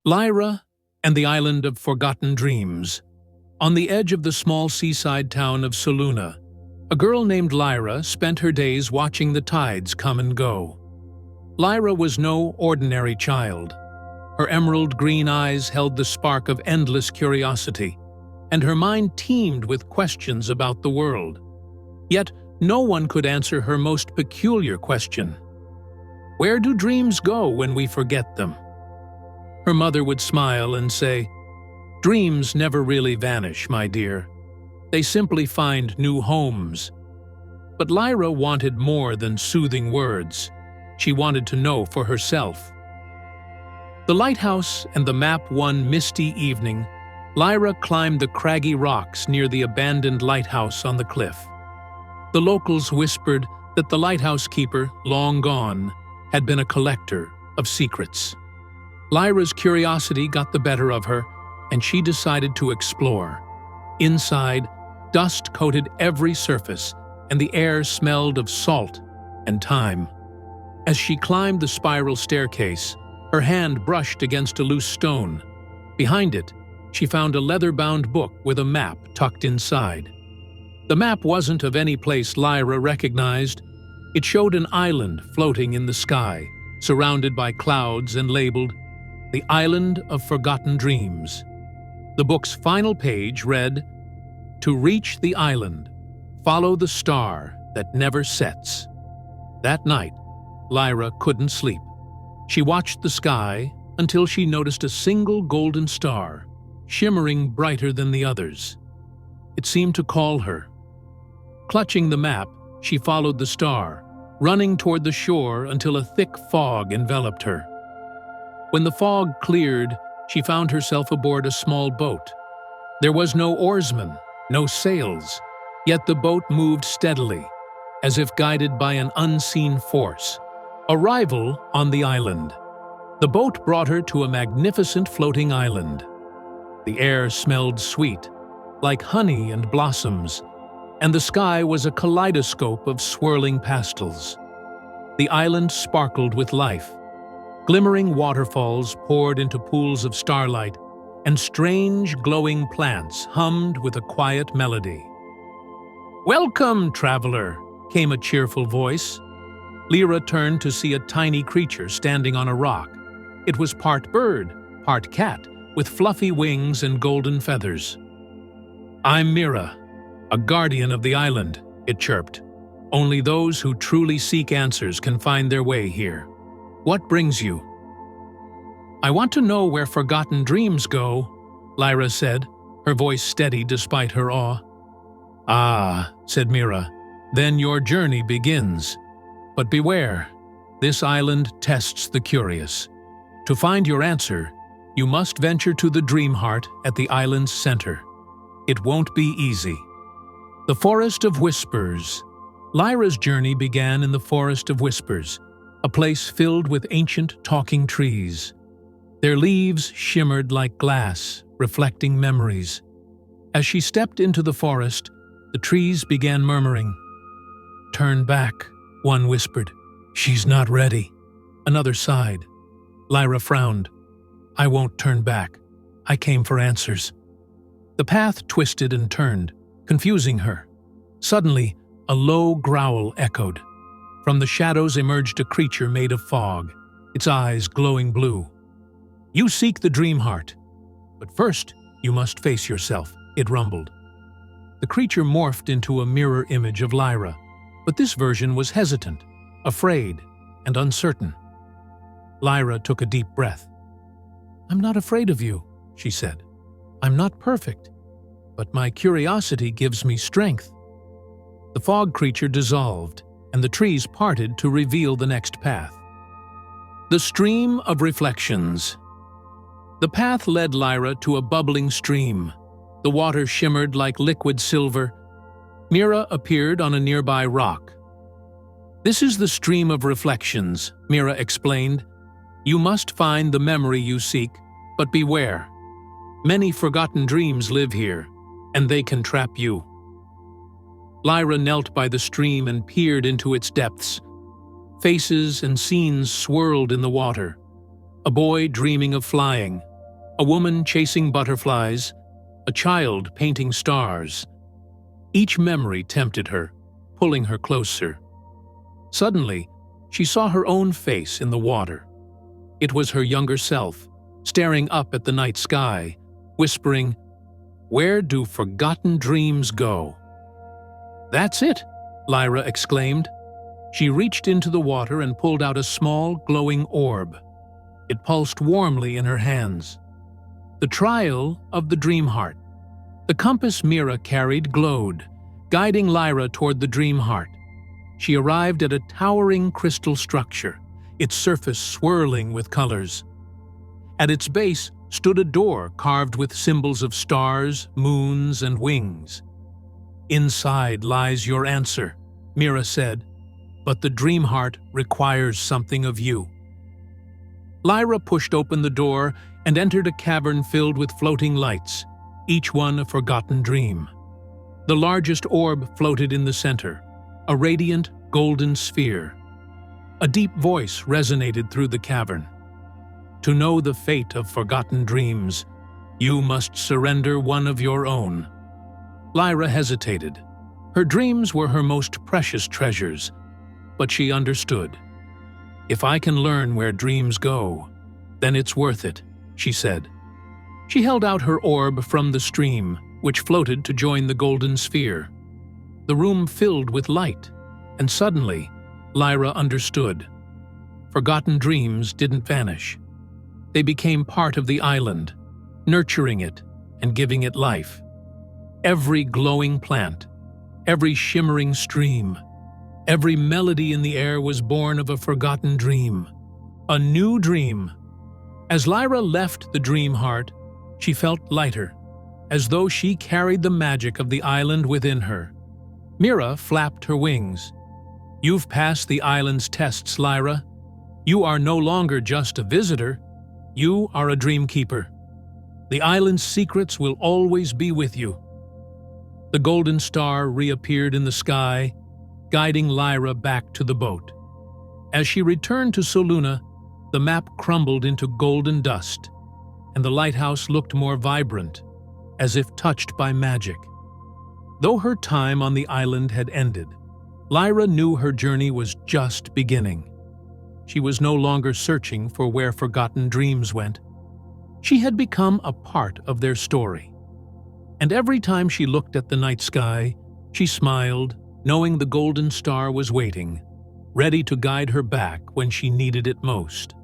Lyra and the Island of Forgotten Dreams. On the edge of the small seaside town of Soluna, a girl named Lyra spent her days watching the tides come and go. Lyra was no ordinary child. Her emerald green eyes held the spark of endless curiosity, and her mind teemed with questions about the world. Yet no one could answer her most peculiar question. Where do dreams go when we forget them? Her mother would smile and say, "Dreams never really vanish, my dear. They simply find new homes." But Lyra wanted more than soothing words. She wanted to know for herself. The lighthouse and the map one misty evening, Lyra climbed the craggy rocks near the abandoned lighthouse on the cliff. The locals whispered that the lighthouse keeper, long gone, had been a collector of secrets. Lyra's curiosity got the better of her, and she decided to explore. Inside, dust coated every surface, and the air smelled of salt and thyme. As she climbed the spiral staircase, her hand brushed against a loose stone. Behind it, she found a leather-bound book with a map tucked inside. The map wasn't of any place Lyra recognized. It showed an island floating in the sky, surrounded by clouds and labeled, "The Island of Forgotten Dreams." The book's final page read, "To reach the island, follow the star that never sets." That night, Lyra couldn't sleep. She watched the sky until she noticed a single golden star, shimmering brighter than the others. It seemed to call her. Clutching the map, she followed the star, running toward the shore until a thick fog enveloped her. When the fog cleared, she found herself aboard a small boat. There was no oarsman, no sails, yet the boat moved steadily, as if guided by an unseen force. Arrival on the island. The boat brought her to a magnificent floating island. The air smelled sweet, like honey and blossoms, and the sky was a kaleidoscope of swirling pastels. The island sparkled with life. Glimmering waterfalls poured into pools of starlight, and strange glowing plants hummed with a quiet melody. "Welcome, traveler," came a cheerful voice. Lyra turned to see a tiny creature standing on a rock. It was part bird, part cat, with fluffy wings and golden feathers. "I'm Mira, a guardian of the island," it chirped. "Only those who truly seek answers can find their way here. What brings you?" "I want to know where forgotten dreams go," Lyra said, her voice steady despite her awe. "Ah," said Mira, "then your journey begins. But beware, this island tests the curious. To find your answer, you must venture to the dream heart at the island's center. It won't be easy." The Forest of Whispers. Lyra's journey began in the Forest of Whispers, a place filled with ancient talking trees. Their leaves shimmered like glass, reflecting memories. As she stepped into the forest, the trees began murmuring. "Turn back," one whispered. "She's not ready." Another sighed. Lyra frowned. "I won't turn back. I came for answers." The path twisted and turned, confusing her. Suddenly, a low growl echoed. From the shadows emerged a creature made of fog, its eyes glowing blue. "You seek the dream heart, but first you must face yourself," it rumbled. The creature morphed into a mirror image of Lyra, but this version was hesitant, afraid, and uncertain. Lyra took a deep breath. "I'm not afraid of you," she said. "I'm not perfect, but my curiosity gives me strength." The fog creature dissolved, and the trees parted to reveal the next path. The Stream of Reflections. The path led Lyra to a bubbling stream. The water shimmered like liquid silver. Mira appeared on a nearby rock. "This is the Stream of Reflections," Mira explained. "You must find the memory you seek, but beware. Many forgotten dreams live here, and they can trap you." Lyra knelt by the stream and peered into its depths. Faces and scenes swirled in the water. A boy dreaming of flying, a woman chasing butterflies, a child painting stars. Each memory tempted her, pulling her closer. Suddenly, she saw her own face in the water. It was her younger self, staring up at the night sky, whispering, "Where do forgotten dreams go?" "That's it!" Lyra exclaimed. She reached into the water and pulled out a small, glowing orb. It pulsed warmly in her hands. The trial of the dream heart. The compass Mira carried glowed, guiding Lyra toward the dream heart. She arrived at a towering crystal structure, its surface swirling with colors. At its base stood a door carved with symbols of stars, moons, and wings. "Inside lies your answer," Mira said, "but the dream heart requires something of you." Lyra pushed open the door and entered a cavern filled with floating lights, each one a forgotten dream. The largest orb floated in the center, a radiant golden sphere. A deep voice resonated through the cavern. "To know the fate of forgotten dreams, you must surrender one of your own." Lyra hesitated. Her dreams were her most precious treasures, but she understood. "If I can learn where dreams go, then it's worth it," she said. She held out her orb from the stream, which floated to join the golden sphere. The room filled with light, and suddenly, Lyra understood. Forgotten dreams didn't vanish. They became part of the island, nurturing it and giving it life. Every glowing plant, every shimmering stream, every melody in the air was born of a forgotten dream. A new dream. As Lyra left the dream heart, she felt lighter, as though she carried the magic of the island within her. Mira flapped her wings. "You've passed the island's tests, Lyra. You are no longer just a visitor. You are a dream keeper. The island's secrets will always be with you." The golden star reappeared in the sky, guiding Lyra back to the boat. As she returned to Soluna, the map crumbled into golden dust, and the lighthouse looked more vibrant, as if touched by magic. Though her time on the island had ended, Lyra knew her journey was just beginning. She was no longer searching for where forgotten dreams went. She had become a part of their story. And every time she looked at the night sky, she smiled, knowing the golden star was waiting, ready to guide her back when she needed it most.